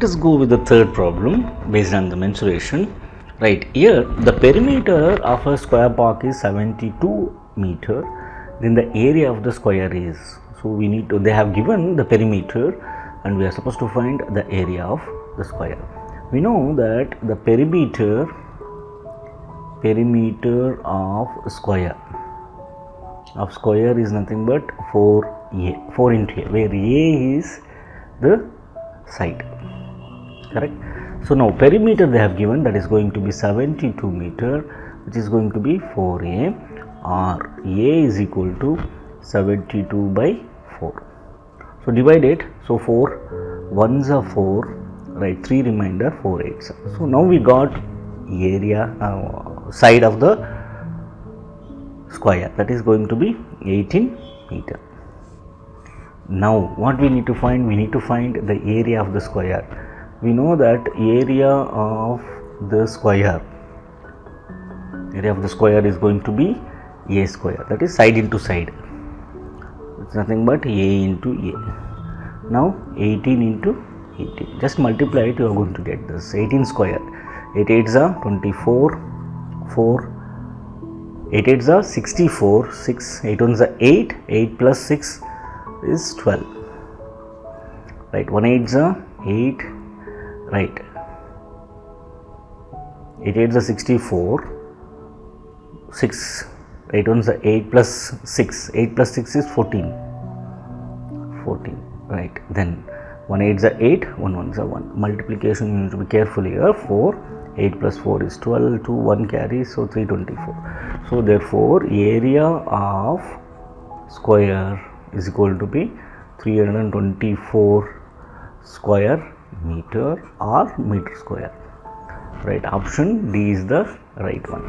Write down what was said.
let us go with the third problem based on the mensuration. Right, here the perimeter of a square block is 72 meter, then the area of the square is, so we need to, they have given the perimeter and we are supposed to find the area of the square. We know that the perimeter of square is nothing but 4a, 4 into a, where a is the side, correct? So now perimeter they have given, that is going to be 72 meter, which is going to be 4a, or a is equal to 72 by 4. So divide it, so 4 1s are 4, right, 3 remainder, 4 8s. So now we got area side of the square, that is going to be 18 meter. Now what we need to find? We need to find the area of the square. We know that area of the square is going to be a square, that is side into side, it's nothing but a into a. Now 18 into 18, just multiply it, you are going to get this 18 square, 8 8s are 24, 4, 8 8s are 64, 6, 8 1s are 8, 8 plus 6 is 12, right, 1 8s are 8, right, 8 8s are 64, 6, 8 1s are 8 plus 6, 8 plus 6 is 14, right, then 1 8s are 8, 1 1s are 1, multiplication you need to be careful here, 4, 8 plus 4 is 12, 2, 1 carries, so 324. So therefore area of square is equal to be 324 square meter or meter square, right? Option D is the right one.